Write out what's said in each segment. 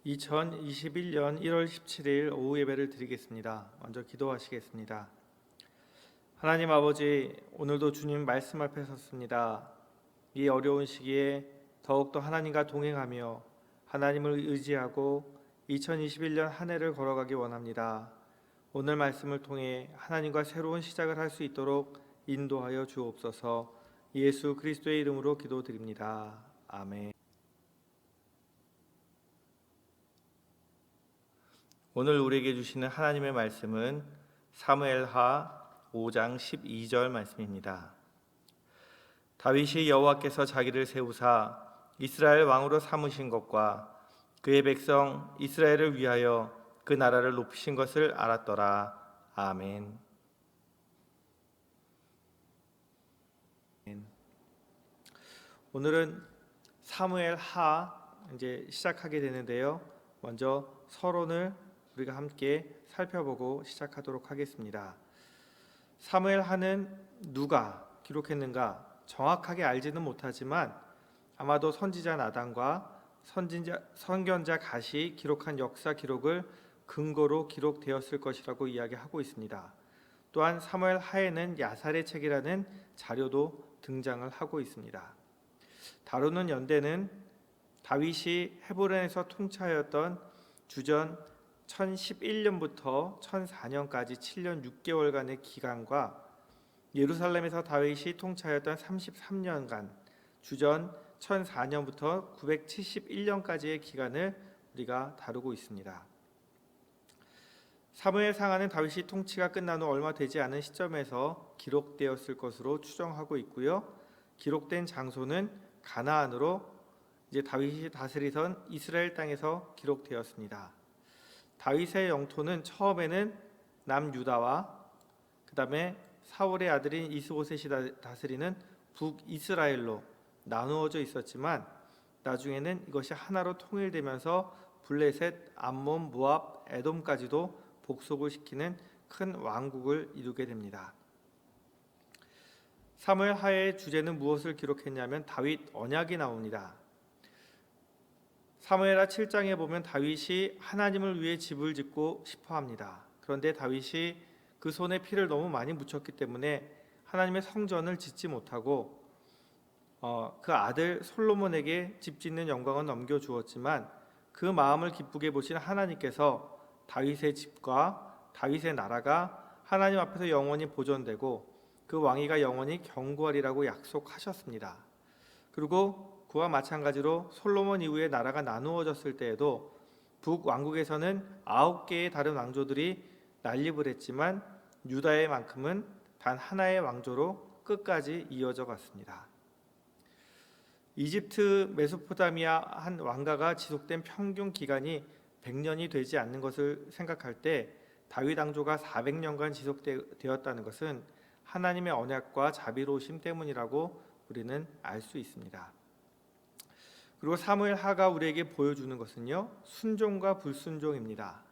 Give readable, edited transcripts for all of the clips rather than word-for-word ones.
2021년 1월 17일 오후 예배를 드리겠습니다. 먼저 기도하시겠습니다. 하나님 아버지, 오늘도 주님 말씀 앞에 섰습니다. 이 어려운 시기에 더욱더 하나님과 동행하며 하나님을 의지하고 2021년 한 해를 걸어가기 원합니다. 오늘 말씀을 통해 하나님과 새로운 시작을 할 수 있도록 인도하여 주옵소서. 예수 그리스도의 이름으로 기도드립니다. 아멘. 오늘 우리에게 주시는 하나님의 말씀은 사무엘하 5장 12절 말씀입니다. 다윗이 여호와께서 자기를 세우사 이스라엘 왕으로 삼으신 것과 그의 백성 이스라엘을 위하여 그 나라를 높이신 것을 알았더라. 아멘. 오늘은 사무엘하 이제 시작하게 되는데요. 먼저 서론을 우리가 함께 살펴보고 시작하도록 하겠습니다. 사무엘하는 누가 기록했는가 정확하게 알지는 못하지만 아마도 선지자 나단과 선견자 갓이 기록한 역사 기록을 근거로 기록되었을 것이라고 이야기하고 있습니다. 또한 사무엘하에는 야살의 책이라는 자료도 등장을 하고 있습니다. 다루는 연대는 다윗이 헤브론에서 통치하였던 주전 1011년부터 1004년까지 7년 6개월간의 기간과 예루살렘에서 다윗이 통치하였던 33년간 주전 1004년부터 971년까지의 기간을 우리가 다루고 있습니다. 사무엘상하는 다윗이 통치가 끝난 후 얼마 되지 않은 시점에서 기록되었을 것으로 추정하고 있고요. 기록된 장소는 가나안으로 이제 다윗이 다스리던 이스라엘 땅에서 기록되었습니다. 다윗의 영토는 처음에는 남유다와 그 다음에 사울의 아들인 이스보셋이 다스리는 북이스라엘로 나누어져 있었지만 나중에는 이것이 하나로 통일되면서 블레셋, 암몬, 모압, 에돔까지도 복속을 시키는 큰 왕국을 이루게 됩니다. 사무엘하의 주제는 무엇을 기록했냐면 다윗 언약이 나옵니다. 사무엘하 7장에 보면 다윗이 하나님을 위해 집을 짓고 싶어합니다. 그런데 다윗이 그 손에 피를 너무 많이 묻혔기 때문에 하나님의 성전을 짓지 못하고 그 아들 솔로몬에게 집 짓는 영광은 넘겨주었지만 그 마음을 기쁘게 보신 하나님께서 다윗의 집과 다윗의 나라가 하나님 앞에서 영원히 보존되고 그 왕위가 영원히 견고하리라고 약속하셨습니다. 그리고 그와 마찬가지로 솔로몬 이후에 나라가 나누어졌을 때에도 북왕국에서는 9개의 다른 왕조들이 난립을 했지만 유다의 만큼은 단 하나의 왕조로 끝까지 이어져 갔습니다. 이집트 메소포타미아 한 왕가가 지속된 평균 기간이 100년이 되지 않는 것을 생각할 때 다윗 왕조가 400년간 지속되었다는 것은 하나님의 언약과 자비로우심 때문이라고 우리는 알 수 있습니다. 그리고 사무엘하가 우리에게 보여주는 것은요, 순종과 불순종입니다.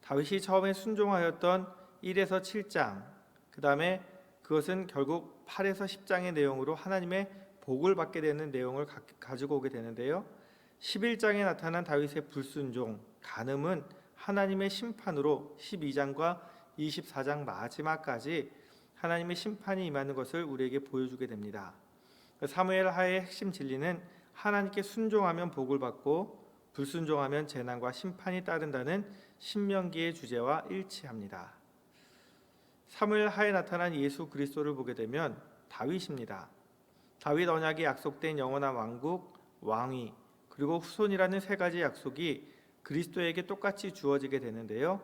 다윗이 처음에 순종하였던 1에서 7장, 그 다음에 그것은 결국 8에서 10장의 내용으로 하나님의 복을 받게 되는 내용을 가지고 오게 되는데요. 11장에 나타난 다윗의 불순종, 간음은 하나님의 심판으로 12장과 24장 마지막까지 하나님의 심판이 임하는 것을 우리에게 보여주게 됩니다. 사무엘하의 핵심 진리는 하나님께 순종하면 복을 받고 불순종하면 재난과 심판이 따른다는 신명기의 주제와 일치합니다. 사무엘하에 나타난 예수 그리스도를 보게 되면 다윗입니다. 다윗 언약이 약속된 영원한 왕국, 왕위, 그리고 후손이라는 세 가지 약속이 그리스도에게 똑같이 주어지게 되는데요.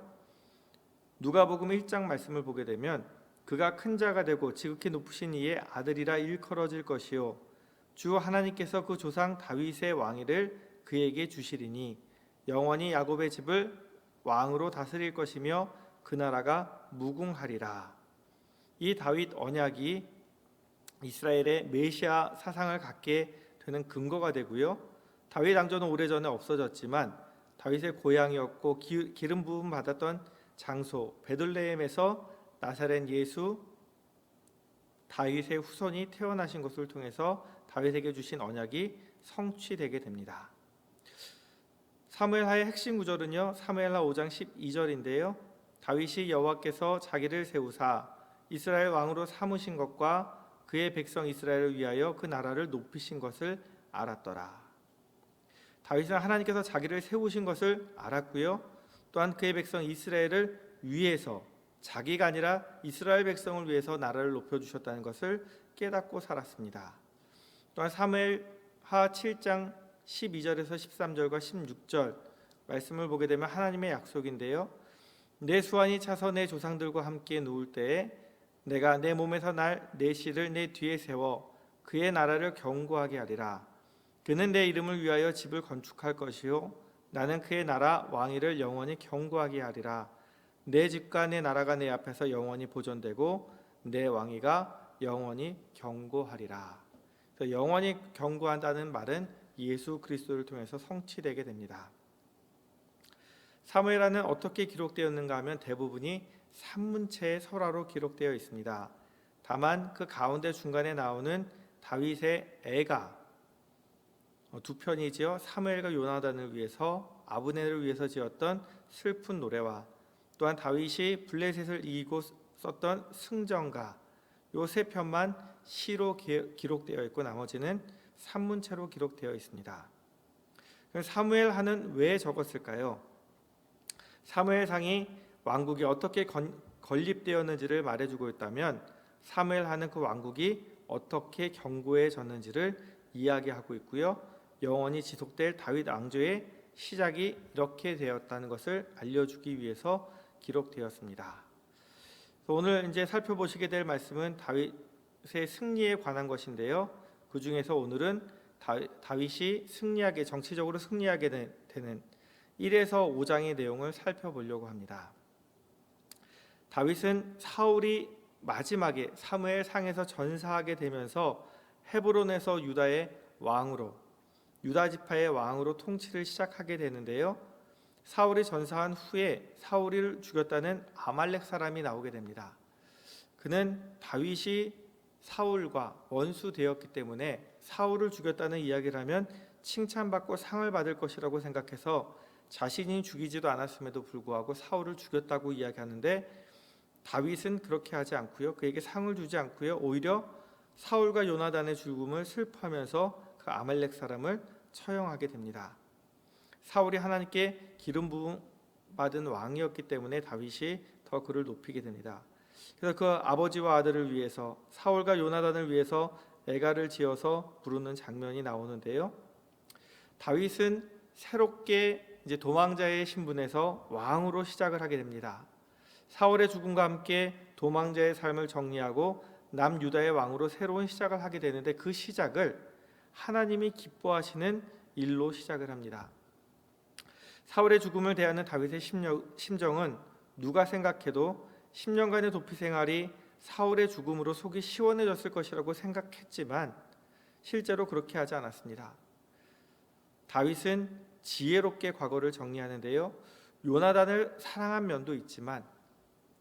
누가복음 1장 말씀을 보게 되면 그가 큰 자가 되고 지극히 높으신 이의 아들이라 일컬어질 것이요 주 하나님께서 그 조상 다윗의 왕위를 그에게 주시리니 영원히 야곱의 집을 왕으로 다스릴 것이며 그 나라가 무궁하리라. 이 다윗 언약이 이스라엘의 메시아 사상을 갖게 되는 근거가 되고요. 다윗 왕조는 오래전에 없어졌지만 다윗의 고향이었고 기름 부음 받았던 장소 베들레헴에서 나사렛 예수 다윗의 후손이 태어나신 것을 통해서 다윗에게 주신 언약이 성취되게 됩니다. 사무엘하의 핵심 구절은요, 사무엘하 5장 12절인데요. 다윗이 여호와께서 자기를 세우사 이스라엘 왕으로 삼으신 것과 그의 백성 이스라엘을 위하여 그 나라를 높이신 것을 알았더라. 다윗은 하나님께서 자기를 세우신 것을 알았고요. 또한 그의 백성 이스라엘을 위해서, 자기가 아니라 이스라엘 백성을 위해서 나라를 높여주셨다는 것을 깨닫고 살았습니다. 또한 사무엘하 7장 12절에서 13절과 16절 말씀을 보게 되면 하나님의 약속인데요. 내 수완이 차서 내 조상들과 함께 누울 때에 내가 내 몸에서 날 내 씨를 내 뒤에 세워 그의 나라를 견고하게 하리라. 그는 내 이름을 위하여 집을 건축할 것이요 나는 그의 나라 왕위를 영원히 견고하게 하리라. 내 집과 내 나라가 내 앞에서 영원히 보존되고 내 왕위가 영원히 견고하리라. 그래서 영원히 견고한다는 말은 예수 그리스도를 통해서 성취되게 됩니다. 사무엘하는 어떻게 기록되었는가 하면 대부분이 산문체의 설화로 기록되어 있습니다. 다만 그 가운데 중간에 나오는 다윗의 애가 두 편이지요. 사무엘과 요나단을 위해서, 아브넬을 위해서 지었던 슬픈 노래와 또한 다윗이 블레셋을 이기고 썼던 승전가, 요 세 편만 시로 기록되어 있고 나머지는 산문체로 기록되어 있습니다. 사무엘하는 왜 적었을까요? 사무엘상이 왕국이 어떻게 건립되었는지를 말해주고 있다면 사무엘하는 그 왕국이 어떻게 견고해졌는지를 이야기하고 있고요. 영원히 지속될 다윗 왕조의 시작이 이렇게 되었다는 것을 알려주기 위해서 기록되었습니다. 오늘 이제 살펴보시게 될 말씀은 다윗의 승리에 관한 것인데요. 그 중에서 오늘은 다윗이 정치적으로 승리하게 되는 1에서 5장의 내용을 살펴보려고 합니다. 다윗은 사울이 마지막에 사무엘상에서 전사하게 되면서 헤브론에서 유다의 왕으로, 유다 지파의 왕으로 통치를 시작하게 되는데요. 사울이 전사한 후에 사울을 죽였다는 아말렉 사람이 나오게 됩니다. 그는 다윗이 사울과 원수되었기 때문에 사울을 죽였다는 이야기를 하면 칭찬받고 상을 받을 것이라고 생각해서 자신이 죽이지도 않았음에도 불구하고 사울을 죽였다고 이야기하는데 다윗은 그렇게 하지 않고요. 그에게 상을 주지 않고요. 오히려 사울과 요나단의 죽음을 슬퍼하면서 그 아말렉 사람을 처형하게 됩니다. 사울이 하나님께 기름 부음 받은 왕이었기 때문에 다윗이 더 그를 높이게 됩니다. 그래서 그 아버지와 아들을 위해서, 사울과 요나단을 위해서 애가를 지어서 부르는 장면이 나오는데요. 다윗은 새롭게 이제 도망자의 신분에서 왕으로 시작을 하게 됩니다. 사울의 죽음과 함께 도망자의 삶을 정리하고 남유다의 왕으로 새로운 시작을 하게 되는데 그 시작을 하나님이 기뻐하시는 일로 시작을 합니다. 사울의 죽음을 대하는 다윗의 심정은 누가 생각해도 10년간의 도피 생활이 사울의 죽음으로 속이 시원해졌을 것이라고 생각했지만 실제로 그렇게 하지 않았습니다. 다윗은 지혜롭게 과거를 정리하는데요. 요나단을 사랑한 면도 있지만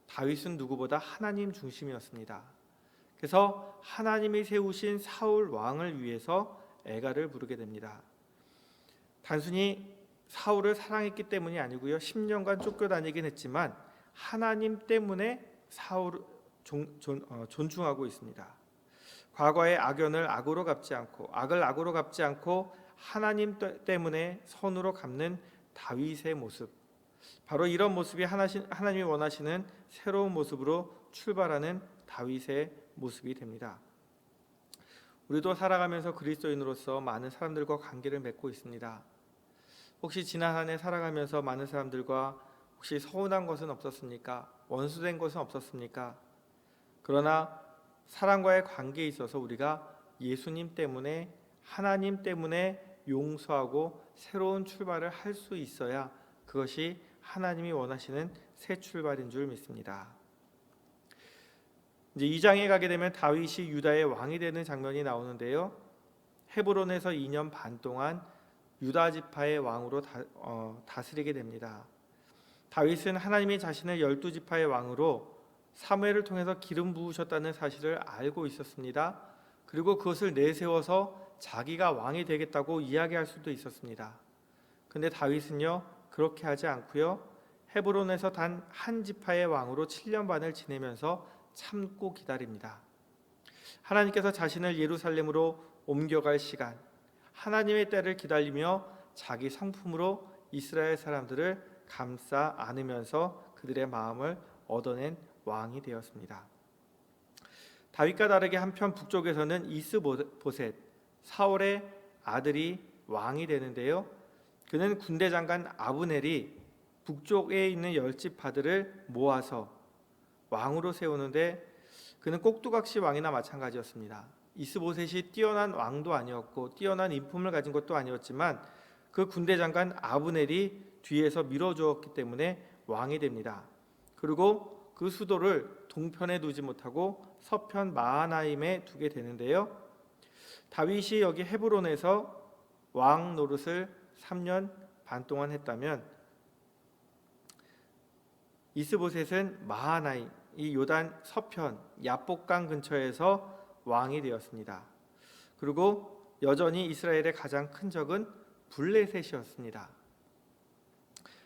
다윗은 누구보다 하나님 중심이었습니다. 그래서 하나님이 세우신 사울 왕을 위해서 애가를 부르게 됩니다. 단순히 사울을 사랑했기 때문이 아니고요. 10년간 쫓겨다니긴 했지만 하나님 때문에 사울을 존중하고 있습니다. 과거의 악연을 악으로 갚지 않고 악을 악으로 갚지 않고 하나님 때문에 선으로 갚는 다윗의 모습, 바로 이런 모습이 하나님이 원하시는 새로운 모습으로 출발하는 다윗의 모습이 됩니다. 우리도 살아가면서 그리스도인으로서 많은 사람들과 관계를 맺고 있습니다. 혹시 지난 한 해 살아가면서 많은 사람들과 혹시 서운한 것은 없었습니까? 원수된 것은 없었습니까? 그러나 사람과의 관계에 있어서 우리가 예수님 때문에, 하나님 때문에 용서하고 새로운 출발을 할 수 있어야 그것이 하나님이 원하시는 새 출발인 줄 믿습니다. 이제 2장에 가게 되면 다윗이 유다의 왕이 되는 장면이 나오는데요. 헤브론에서 2년 반 동안 유다 지파의 왕으로 다스리게 됩니다. 다윗은 하나님이 자신을 12지파의 왕으로 사무엘을 통해서 기름 부으셨다는 사실을 알고 있었습니다. 그리고 그것을 내세워서 자기가 왕이 되겠다고 이야기할 수도 있었습니다. 근데 다윗은요 그렇게 하지 않고요 헤브론에서 단 한 지파의 왕으로 7년 반을 지내면서 참고 기다립니다. 하나님께서 자신을 예루살렘으로 옮겨갈 시간, 하나님의 때를 기다리며 자기 성품으로 이스라엘 사람들을 감싸 안으면서 그들의 마음을 얻어낸 왕이 되었습니다. 다윗과 다르게 한편 북쪽에서는 이스보셋, 사울의 아들이 왕이 되는데요. 그는 군대 장관 아브넬이 북쪽에 있는 10지파들을 모아서 왕으로 세우는데 그는 꼭두각시 왕이나 마찬가지였습니다. 이스보셋이 뛰어난 왕도 아니었고 뛰어난 인품을 가진 것도 아니었지만 그 군대 장관 아브넬이 뒤에서 밀어주었기 때문에 왕이 됩니다. 그리고 그 수도를 동편에 두지 못하고 서편 마하나임에 두게 되는데요. 다윗이 여기 헤브론에서 왕 노릇을 3년 반 동안 했다면 이스보셋은 마하나임, 이 요단 서편 야복강 근처에서 왕이 되었습니다. 그리고 여전히 이스라엘의 가장 큰 적은 블레셋이었습니다.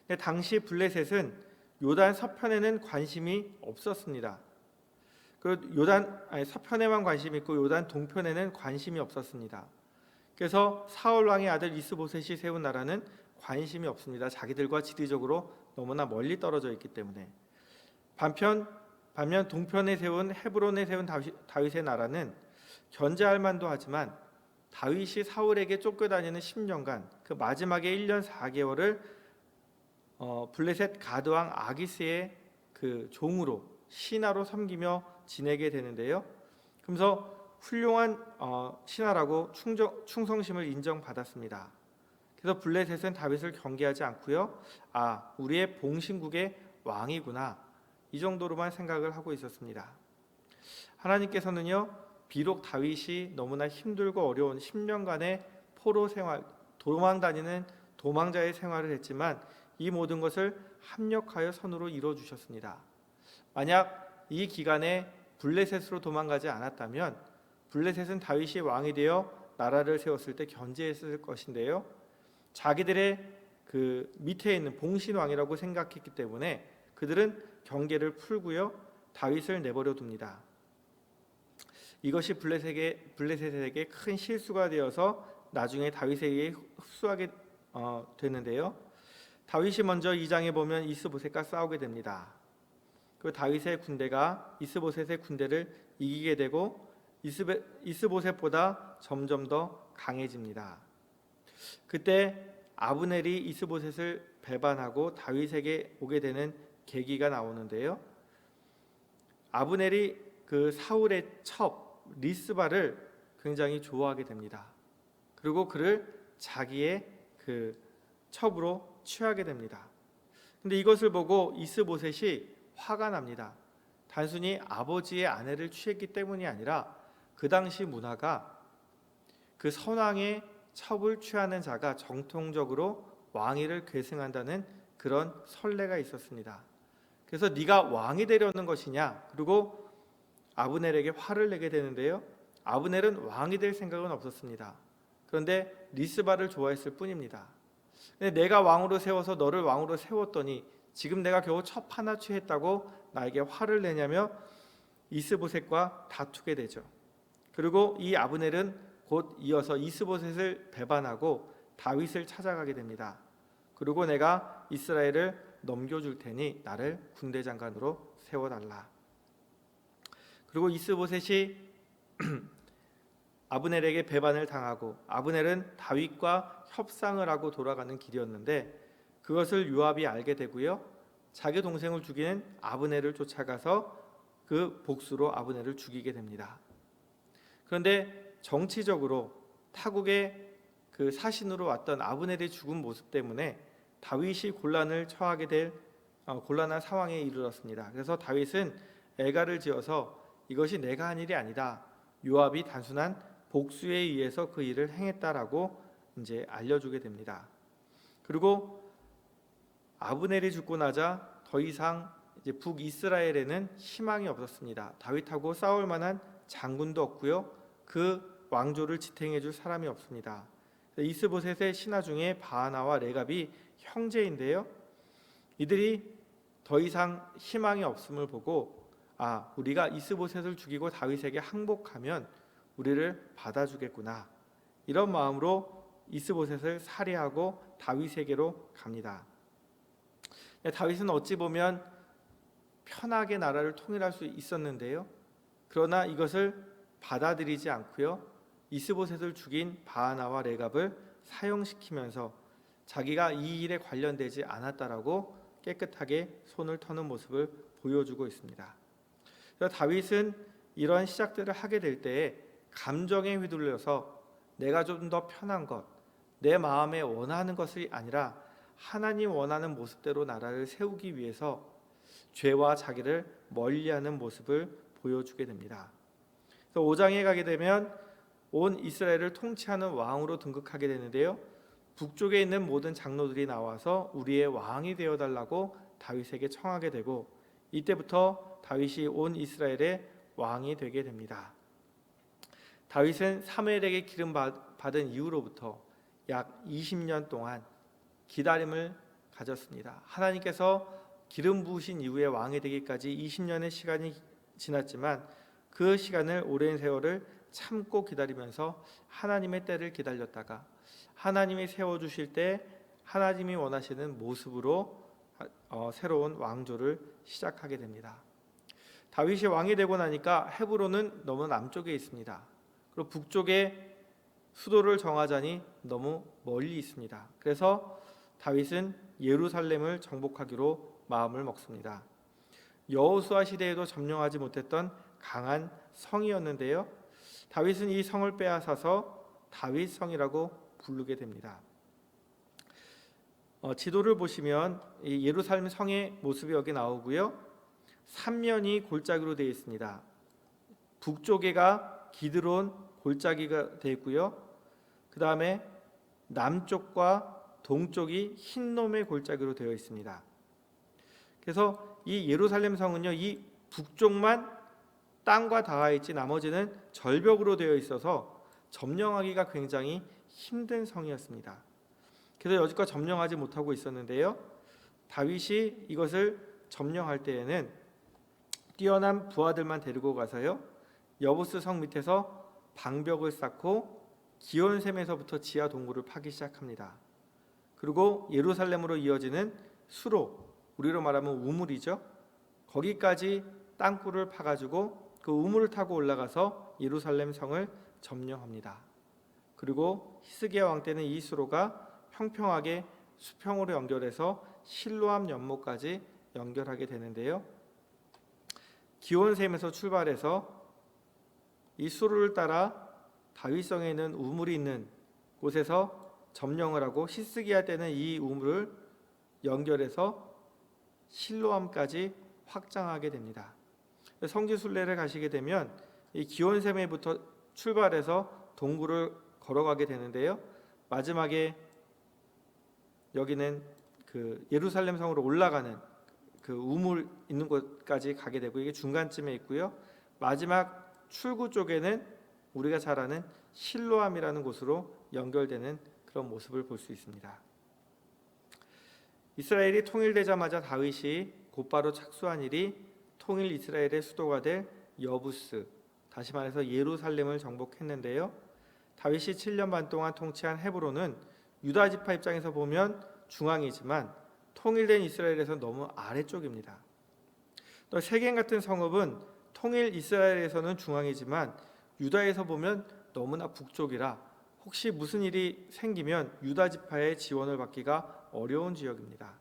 근데 당시 블레셋은 요단 서편에는 관심이 없었습니다. 서편에만 관심이 있고 요단 동편에는 관심이 없었습니다. 그래서 사울 왕의 아들 이스보셋이 세운 나라는 관심이 없습니다. 자기들과 지리적으로 너무나 멀리 떨어져 있기 때문에. 반면 동편에 세운 헤브론에 세운 다윗의 나라는 견제할 만도 하지만 다윗이 사울에게 쫓겨다니는 10년간 그 마지막에 1년 4개월을 블레셋 가드왕 아기스의 그 종으로 신하로 섬기며 지내게 되는데요. 그래서 훌륭한 신하라고 충성심을 인정받았습니다. 그래서 블레셋은 다윗을 경계하지 않고요. 우리의 봉신국의 왕이구나. 이 정도로만 생각을 하고 있었습니다. 하나님께서는요. 비록 다윗이 너무나 힘들고 어려운 10년간의 포로 생활, 도망다니는 도망자의 생활을 했지만 이 모든 것을 합력하여 선으로 이루어주셨습니다. 만약 이 기간에 블레셋으로 도망가지 않았다면 블레셋은 다윗이 왕이 되어 나라를 세웠을 때 견제했을 것인데요. 자기들의 그 밑에 있는 봉신왕이라고 생각했기 때문에 그들은 경계를 풀고요. 다윗을 내버려 둡니다. 이것이 블레셋에게 큰 실수가 되어서 나중에 다윗에게 흡수하게 되는데요. 다윗이 먼저 2장에 보면 이스보셋과 싸우게 됩니다. 그 다윗의 군대가 이스보셋의 군대를 이기게 되고 이스보셋보다 점점 더 강해집니다. 그때 아브넬이 이스보셋을 배반하고 다윗에게 오게 되는 계기가 나오는데요. 아브넬이 그 사울의 첩 리스바를 굉장히 좋아하게 됩니다. 그리고 그를 자기의 그 첩으로 취하게 됩니다. 근데 이것을 보고 이스보셋이 화가 납니다. 단순히 아버지의 아내를 취했기 때문이 아니라 그 당시 문화가 그 선왕의 첩을 취하는 자가 정통적으로 왕위를 계승한다는 그런 선례가 있었습니다. 그래서 네가 왕이 되려는 것이냐? 그리고 아브넬에게 화를 내게 되는데요. 아브넬은 왕이 될 생각은 없었습니다. 그런데 리스바를 좋아했을 뿐입니다. 근데 내가 왕으로 세워서 너를 왕으로 세웠더니 지금 내가 겨우 첩 하나 취했다고 나에게 화를 내냐며 이스보셋과 다투게 되죠. 그리고 이 아브넬은 곧 이어서 이스보셋을 배반하고 다윗을 찾아가게 됩니다. 그리고 내가 이스라엘을 넘겨줄 테니 나를 군대 장관으로 세워달라. 그리고 이스보셋이 아브넬에게 배반을 당하고 아브넬은 다윗과 협상을 하고 돌아가는 길이었는데 그것을 요압이 알게 되고요. 자기 동생을 죽이는 아브넬을 쫓아가서 그 복수로 아브넬을 죽이게 됩니다. 그런데 정치적으로 타국의 그 사신으로 왔던 아브넬의 죽은 모습 때문에 다윗이 곤란을 처하게 될 곤란한 상황에 이르렀습니다. 그래서 다윗은 애가를 지어서 이것이 내가 한 일이 아니다. 요압이 단순한 복수에 의해서 그 일을 행했다라고 이제 알려주게 됩니다. 그리고 아브넬이 죽고 나자 더 이상 이제 북이스라엘에는 희망이 없었습니다. 다윗하고 싸울 만한 장군도 없고요. 그 왕조를 지탱해 줄 사람이 없습니다. 이스보셋의 신하 중에 바하나와 레갑이 형제인데요. 이들이 더 이상 희망이 없음을 보고 우리가 이스보셋을 죽이고 다윗에게 항복하면 우리를 받아주겠구나. 이런 마음으로 이스보셋을 살해하고 다윗에게로 갑니다. 다윗은 어찌 보면 편하게 나라를 통일할 수 있었는데요. 그러나 이것을 받아들이지 않고요. 이스보셋을 죽인 바하나와 레갑을 사형시키면서 자기가 이 일에 관련되지 않았다라고 깨끗하게 손을 터는 모습을 보여주고 있습니다. 그래서 다윗은 이러한 시작들을 하게 될 때에 감정에 휘둘려서 내가 좀 더 편한 것, 내 마음에 원하는 것이 아니라 하나님 원하는 모습대로 나라를 세우기 위해서 죄와 자기를 멀리하는 모습을 보여주게 됩니다. 그래서 5장에 가게 되면 온 이스라엘을 통치하는 왕으로 등극하게 되는데요. 북쪽에 있는 모든 장로들이 나와서 우리의 왕이 되어달라고 다윗에게 청하게 되고 이때부터 다윗이 온 이스라엘의 왕이 되게 됩니다. 다윗은 사무엘에게 기름 받은 이후로부터 약 20년 동안 기다림을 가졌습니다. 하나님께서 기름 부으신 이후에 왕이 되기까지 20년의 시간이 지났지만 그 시간을 오랜 세월을 참고 기다리면서 하나님의 때를 기다렸다가 하나님이 세워주실 때 하나님이 원하시는 모습으로 새로운 왕조를 시작하게 됩니다. 다윗이 왕이 되고 나니까 헤브론은 너무 남쪽에 있습니다. 그리고 북쪽에 수도를 정하자니 너무 멀리 있습니다. 그래서 다윗은 예루살렘을 정복하기로 마음을 먹습니다. 여호수아 시대에도 점령하지 못했던 강한 성이었는데요. 다윗은 이 성을 빼앗아서 다윗성이라고 부르게 됩니다. 지도를 보시면 이 예루살렘 성의 모습이 여기 나오고요. 3면이 골짜기로 되어 있습니다. 북쪽에가 기드론 골짜기가 되어 있고요. 그 다음에 남쪽과 동쪽이 흰놈의 골짜기로 되어 있습니다. 그래서 이 예루살렘 성은요, 이 북쪽만 땅과 닿아 있지 나머지는 절벽으로 되어 있어서 점령하기가 굉장히 힘든 성이었습니다. 그래서 여지껏 점령하지 못하고 있었는데요. 다윗이 이것을 점령할 때에는 뛰어난 부하들만 데리고 가서요. 여부스 성 밑에서 방벽을 쌓고 기온샘에서부터 지하 동굴을 파기 시작합니다. 그리고 예루살렘으로 이어지는 수로, 우리로 말하면 우물이죠. 거기까지 땅굴을 파가지고 그 우물을 타고 올라가서 예루살렘 성을 점령합니다. 그리고 히스기야 왕 때는 이 수로가 평평하게 수평으로 연결해서 실로암 연못까지 연결하게 되는데요. 기온샘에서 출발해서 이 수로를 따라 다윗성에 있는 우물이 있는 곳에서 점령을 하고 히스기야 때는 이 우물을 연결해서 실로암까지 확장하게 됩니다. 성지 순례를 가시게 되면 이 기온샘에부터 출발해서 동굴을 걸어가게 되는데요. 마지막에 여기는 그 예루살렘 성으로 올라가는 그 우물 있는 곳까지 가게 되고 이게 중간쯤에 있고요. 마지막 출구 쪽에는 우리가 잘 아는 실로암이라는 곳으로 연결되는 그런 모습을 볼 수 있습니다. 이스라엘이 통일되자마자 다윗이 곧바로 착수한 일이 통일 이스라엘의 수도가 될 여부스, 다시 말해서 예루살렘을 정복했는데요. 다윗이 7년 반 동안 통치한 헤브론은 유다 지파 입장에서 보면 중앙이지만 통일된 이스라엘에서 너무 아래쪽입니다. 또 세겜 같은 성읍은 통일 이스라엘에서는 중앙이지만 유다에서 보면 너무나 북쪽이라 혹시 무슨 일이 생기면 유다 지파의 지원을 받기가 어려운 지역입니다.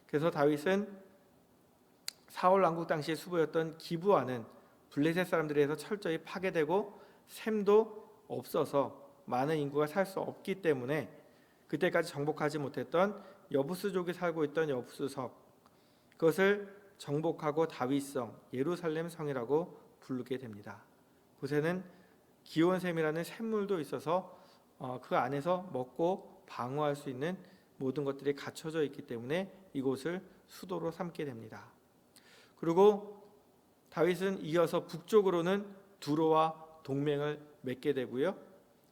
그래서 다윗은 사울 왕국 당시의 수부였던 기브아는 블레셋 사람들에 의해서 철저히 파괴되고 샘도 없어서 많은 인구가 살 수 없기 때문에 그때까지 정복하지 못했던 여부스족이 살고 있던 여부스성, 그것을 정복하고 다윗성, 예루살렘 성이라고 부르게 됩니다. 곳에는 기온샘이라는 샘물도 있어서 그 안에서 먹고 방어할 수 있는 모든 것들이 갖춰져 있기 때문에 이곳을 수도로 삼게 됩니다. 그리고 다윗은 이어서 북쪽으로는 두로와 동맹을 맺게 되고요.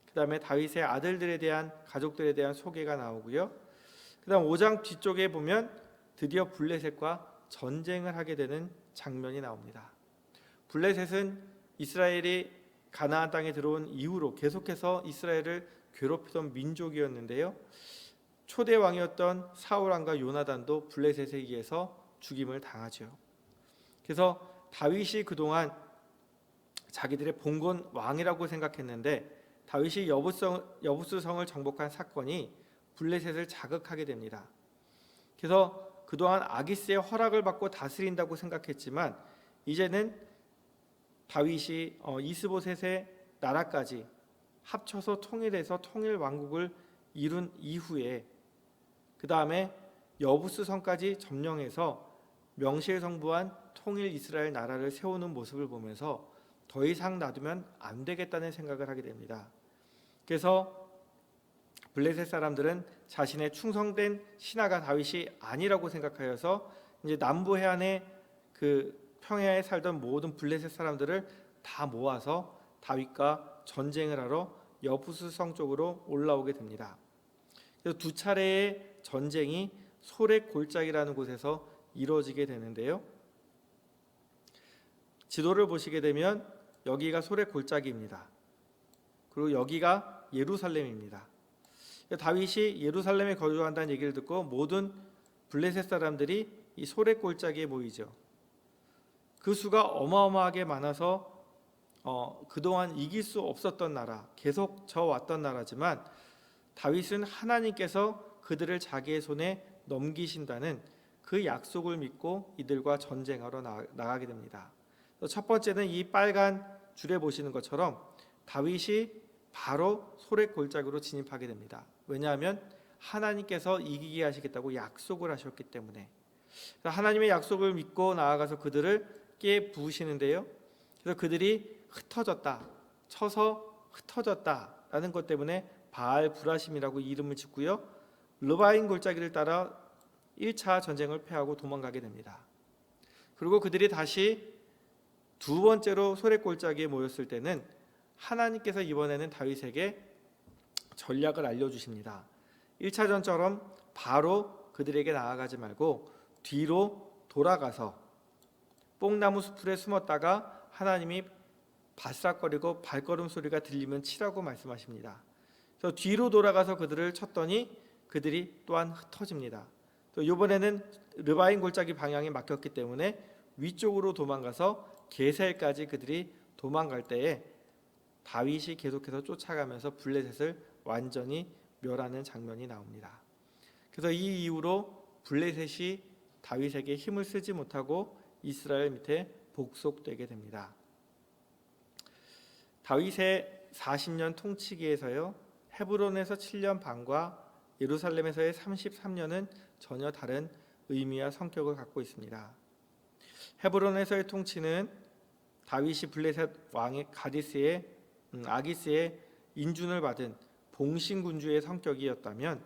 그 그다음에 다윗의 아들들에 대한 가족들에 대한 소개가 나오고요. 그다음 5장 뒤쪽에 보면 드디어 블레셋과 전쟁을 하게 되는 장면이 나옵니다. 블레셋은 이스라엘이 가나안 땅에 들어온 이후로 계속해서 이스라엘을 괴롭히던 민족이었는데요. 초대 왕이었던 사울 왕과 요나단도 블레셋에 의해서 죽임을 당하죠. 그래서 다윗이 그동안 자기들의 봉건 왕이라고 생각했는데 다윗이 여부스성을 정복한 사건이 블레셋을 자극하게 됩니다. 그래서 그동안 아기스의 허락을 받고 다스린다고 생각했지만 이제는 다윗이 이스보셋의 나라까지 합쳐서 통일해서 통일 왕국을 이룬 이후에 그 다음에 여부스 성까지 점령해서 명실성부한 통일 이스라엘 나라를 세우는 모습을 보면서 더 이상 놔두면 안 되겠다는 생각을 하게 됩니다. 그래서 블레셋 사람들은 자신의 충성된 신하가 다윗이 아니라고 생각하여서 이제 남부 해안의 그 평야에 살던 모든 블레셋 사람들을 다 모아서 다윗과 전쟁을 하러 여부스 성 쪽으로 올라오게 됩니다. 그래서 두 차례의 전쟁이 소렉 골짜기라는 곳에서 이루어지게 되는데요. 지도를 보시게 되면 여기가 소렉 골짜기입니다. 그리고 여기가 예루살렘입니다. 다윗이 예루살렘에 거주한다는 얘기를 듣고 모든 블레셋 사람들이 이 소렉 골짜기에 모이죠. 그 수가 어마어마하게 많아서 그동안 이길 수 없었던 나라, 계속 져왔던 나라지만 다윗은 하나님께서 그들을 자기의 손에 넘기신다는 그 약속을 믿고 이들과 전쟁하러 나가게 됩니다. 첫 번째는 이 빨간 줄에 보시는 것처럼 다윗이 바로 소렉 골짜기로 진입하게 됩니다. 왜냐하면 하나님께서 이기게 하시겠다고 약속을 하셨기 때문에. 하나님의 약속을 믿고 나아가서 그들을 깨부으시는데요. 그래서 그들이 흩어졌다, 쳐서 흩어졌다라는 것 때문에 바알 브라심이라고 이름을 짓고요. 르바인 골짜기를 따라 1차 전쟁을 패하고 도망가게 됩니다. 그리고 그들이 다시 두 번째로 소렉 골짜기에 모였을 때는 하나님께서 이번에는 다윗에게 전략을 알려주십니다. 1차전처럼 바로 그들에게 나아가지 말고 뒤로 돌아가서 뽕나무 수풀에 숨었다가 하나님이 바싹거리고 발걸음 소리가 들리면 치라고 말씀하십니다. 그래서 뒤로 돌아가서 그들을 쳤더니 그들이 또한 흩어집니다. 또 이번에는 르바인 골짜기 방향에 막혔기 때문에 위쪽으로 도망가서 게셀까지 그들이 도망갈 때에 다윗이 계속해서 쫓아가면서 블레셋을 완전히 멸하는 장면이 나옵니다. 그래서 이 이후로 블레셋이 다윗에게 힘을 쓰지 못하고 이스라엘 밑에 복속되게 됩니다. 다윗의 40년 통치기에서요, 헤브론에서 7년 반과 예루살렘에서의 33년은 전혀 다른 의미와 성격을 갖고 있습니다. 헤브론에서의 통치는 다윗이 블레셋 왕의 아기스의 인준을 받은 봉신군주의 성격이었다면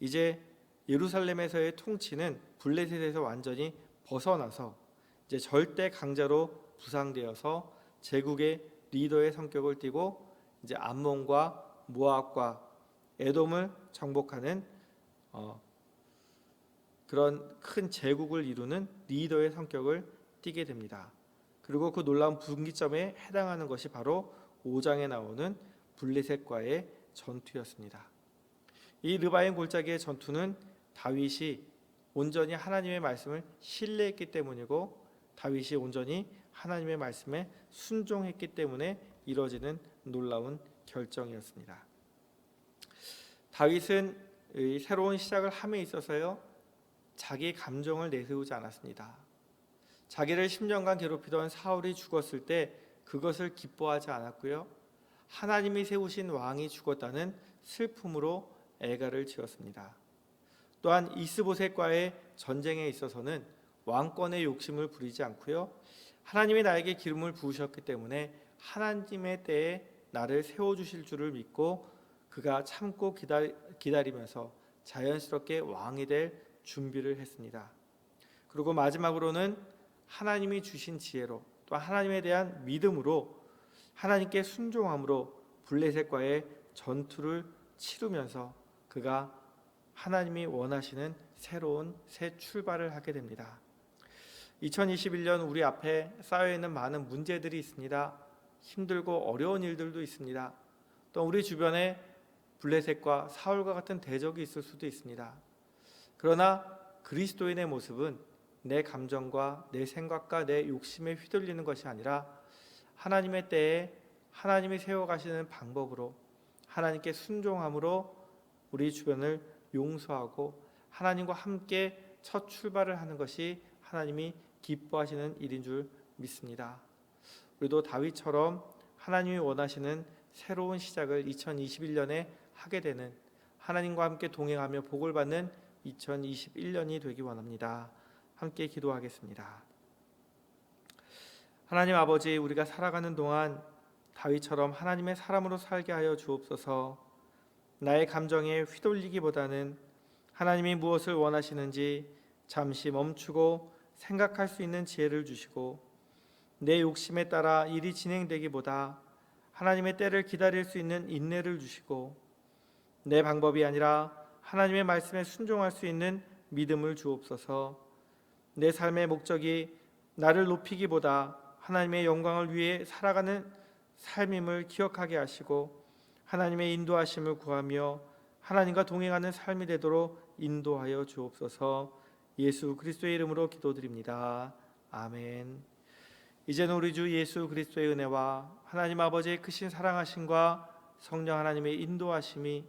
이제 예루살렘에서의 통치는 블레셋에서 완전히 벗어나서 이제 절대 강자로 부상되어서 제국의 리더의 성격을 띠고 이제 암몬과 모압과 에돔을 정복하는 그런 큰 제국을 이루는 리더의 성격을 띠게 됩니다. 그리고 그 놀라운 분기점에 해당하는 것이 바로 5장에 나오는 블레셋과의 전투였습니다. 이 르바인 골짜기의 전투는 다윗이 온전히 하나님의 말씀을 신뢰했기 때문이고 다윗이 온전히 하나님의 말씀에 순종했기 때문에 이루어지는 놀라운 결정이었습니다. 다윗은 새로운 시작을 함에 있어서요, 자기 감정을 내세우지 않았습니다. 자기를 10년간 괴롭히던 사울이 죽었을 때 그것을 기뻐하지 않았고요, 하나님이 세우신 왕이 죽었다는 슬픔으로 애가를 지었습니다. 또한 이스보셋과의 전쟁에 있어서는 왕권의 욕심을 부리지 않고요, 하나님이 나에게 기름을 부으셨기 때문에 하나님의 때에 나를 세워주실 줄을 믿고 그가 참고 기다리면서 자연스럽게 왕이 될 준비를 했습니다. 그리고 마지막으로는 하나님이 주신 지혜로 또 하나님에 대한 믿음으로 하나님께 순종함으로 블레셋과의 전투를 치르면서 그가 하나님이 원하시는 새로운 새 출발을 하게 됩니다. 2021년 우리 앞에 쌓여있는 많은 문제들이 있습니다. 힘들고 어려운 일들도 있습니다. 또 우리 주변에 블레셋과 사울과 같은 대적이 있을 수도 있습니다. 그러나 그리스도인의 모습은 내 감정과 내 생각과 내 욕심에 휘둘리는 것이 아니라 하나님의 때에 하나님이 세워가시는 방법으로 하나님께 순종함으로 우리 주변을 용서하고 하나님과 함께 첫 출발을 하는 것이 하나님이 기뻐하시는 일인 줄 믿습니다. 우리도 다윗처럼 하나님이 원하시는 새로운 시작을 2021년에 하게 되는, 하나님과 함께 동행하며 복을 받는 2021년이 되기 원합니다. 함께 기도하겠습니다. 하나님 아버지, 우리가 살아가는 동안 다윗처럼 하나님의 사람으로 살게 하여 주옵소서. 나의 감정에 휘둘리기보다는 하나님이 무엇을 원하시는지 잠시 멈추고 생각할 수 있는 지혜를 주시고, 내 욕심에 따라 일이 진행되기보다 하나님의 때를 기다릴 수 있는 인내를 주시고, 내 방법이 아니라 하나님의 말씀에 순종할 수 있는 믿음을 주옵소서. 내 삶의 목적이 나를 높이기보다 하나님의 영광을 위해 살아가는 삶임을 기억하게 하시고, 하나님의 인도하심을 구하며 하나님과 동행하는 삶이 되도록 인도하여 주옵소서. 예수 그리스도의 이름으로 기도드립니다. 아멘. 이제는 우리 주 예수 그리스도의 은혜와 하나님 아버지의 크신 사랑하심과 성령 하나님의 인도하심이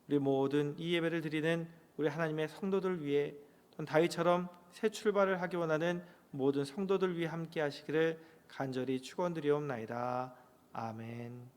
우리 모든 이 예배를 드리는 우리 하나님의 성도들 위해, 또 다윗처럼 새 출발을 하기 원하는 모든 성도들 위해 함께 하시기를 간절히 축원드리옵나이다. 아멘.